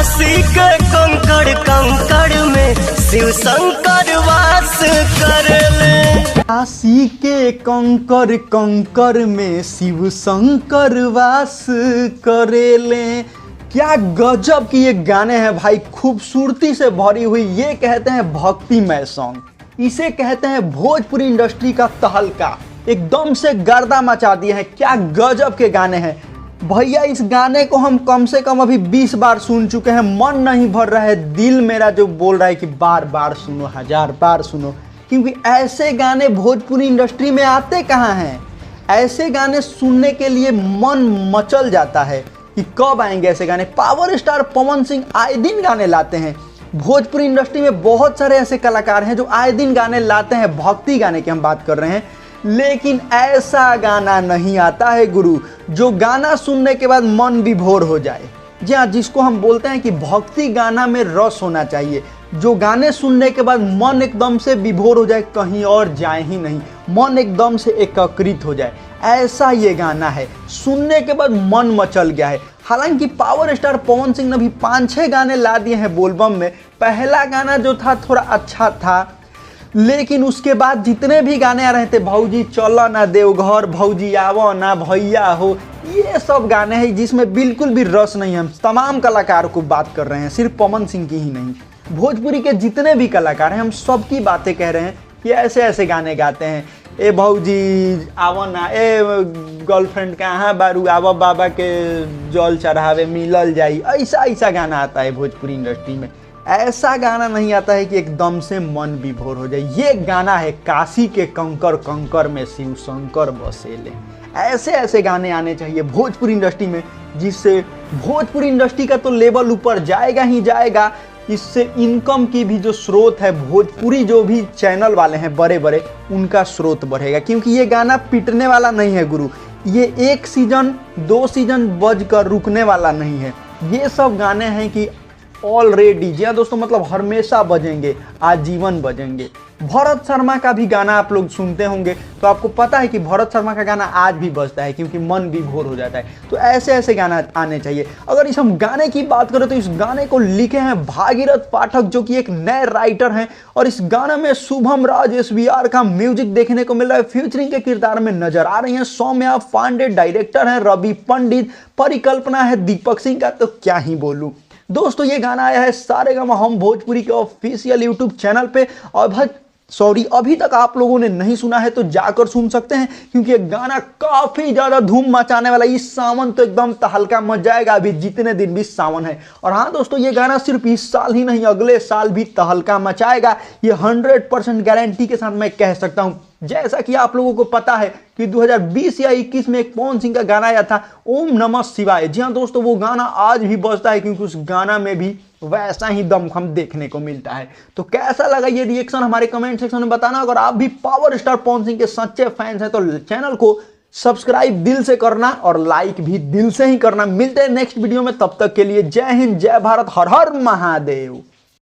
काशी के कंकड़ कंकड़ में शिव शंकर वास करले। काशी के कंकर कंकर में शिव शंकर वास करेले। क्या गजब की ये गाने हैं भाई, खूबसूरती से भरी हुई। ये कहते हैं भक्तिमय सॉन्ग, इसे कहते हैं भोजपुरी इंडस्ट्री का तहलका। एकदम से गर्दा मचा दिए हैं। क्या गजब के गाने हैं भैया। इस गाने को हम कम से कम अभी 20 बार सुन चुके हैं, मन नहीं भर रहा है। दिल मेरा जो बोल रहा है कि बार बार सुनो, 1000 बार सुनो, क्योंकि ऐसे गाने भोजपुरी इंडस्ट्री में आते कहाँ हैं। ऐसे गाने सुनने के लिए मन मचल जाता है कि कब आएंगे ऐसे गाने। पावर स्टार पवन सिंह आए दिन गाने लाते हैं। भोजपुरी इंडस्ट्री में बहुत सारे ऐसे कलाकार हैं जो आए दिन गाने लाते हैं, भक्ति गाने की हम बात कर रहे हैं, लेकिन ऐसा गाना नहीं आता है गुरु जो गाना सुनने के बाद मन विभोर हो जाए। जी हाँ, जिसको हम बोलते हैं कि भक्ति गाना में रस होना चाहिए, जो गाने सुनने के बाद मन एकदम से विभोर हो जाए, कहीं और जाए ही नहीं, मन एकदम से एकाग्रित हो जाए, ऐसा ये गाना है। सुनने के बाद मन मचल गया है। हालांकि पावर स्टार पवन सिंह ने भी 5-6 गाने ला दिए हैं बोलबम में। पहला गाना जो था थोड़ा अच्छा था, लेकिन उसके बाद जितने भी गाने आ रहे थे, भौजी चलो ना देवघर, भौजी आवो ना भैया हो, ये सब गाने हैं जिसमें बिल्कुल भी रस नहीं है। हम तमाम कलाकार को बात कर रहे हैं, सिर्फ पवन सिंह की ही नहीं, भोजपुरी के जितने भी कलाकार हैं हम सबकी बातें कह रहे हैं कि ऐसे ऐसे गाने गाते हैं। ए भौजी आवो ना, ए गर्लफ्रेंड कहाँ बारू, आवो बाबा के जल चढ़ावे मिलल जाई, ऐसा ऐसा गाना आता है भोजपुरी इंडस्ट्री में। ऐसा गाना नहीं आता है कि एकदम से मन विभोर हो जाए। ये गाना है काशी के कंकर कंकर में शिव शंकर बसेले। ऐसे ऐसे गाने आने चाहिए भोजपुरी इंडस्ट्री में, जिससे भोजपुरी इंडस्ट्री का तो लेवल ऊपर जाएगा ही जाएगा। इससे इनकम की भी जो स्रोत है, भोजपुरी जो भी चैनल वाले हैं बड़े बड़े, उनका स्रोत बढ़ेगा। क्योंकि ये गाना पिटने वाला नहीं है गुरु, ये 1 सीजन 2 सीजन बज कर रुकने वाला नहीं है। ये सब गाने हैं कि ऑलरेडी, जी हाँ दोस्तों, मतलब हमेशा बजेंगे, आजीवन बजेंगे। भरत शर्मा का भी गाना आप लोग सुनते होंगे तो आपको पता है कि भरत शर्मा का गाना आज भी बजता है, क्योंकि मन विभोर हो जाता है। तो ऐसे ऐसे गाना आने चाहिए। अगर इस हम गाने की बात करें तो इस गाने को लिखे हैं भागीरथ पाठक, जो कि एक नए राइटर हैं, और इस गाने में शुभम राज SVR का म्यूजिक देखने को मिल रहा है। फ्यूचरिंग के किरदार में नजर आ रही है सौम्या पांडे, डायरेक्टर है रवि पंडित, परिकल्पना है दीपक सिंह का, तो क्या ही बोलूं दोस्तों। ये गाना आया है सारेगामा हम भोजपुरी के ऑफिशियल यूट्यूब चैनल पे, और अभी तक आप लोगों ने नहीं सुना है तो जाकर सुन सकते हैं, क्योंकि ये गाना काफी ज्यादा धूम मचाने वाला है। इस सावन तो एकदम तहलका मच जाएगा, अभी जितने दिन भी सावन है। और हाँ दोस्तों, ये गाना सिर्फ इस साल ही नहीं, अगले साल भी तहलका मचाएगा, ये 100% गारंटी के साथ मैं कह सकता हूं। जैसा कि आप लोगों को पता है कि 2020 या 21 में एक पवन सिंह का गाना आया था, ओम नमः शिवाय। जी हाँ दोस्तों, वो गाना आज भी बजता है, क्योंकि उस गाना में भी वैसा ही दमखम देखने को मिलता है। तो कैसा लगा ये रिएक्शन, हमारे कमेंट सेक्शन में बताना। अगर आप भी पावर स्टार पवन सिंह के सच्चे फैंस हैं तो चैनल को सब्सक्राइब दिल से करना और लाइक भी दिल से ही करना। मिलते हैं नेक्स्ट वीडियो में, तब तक के लिए जय हिंद, जय भारत, हर हर महादेव।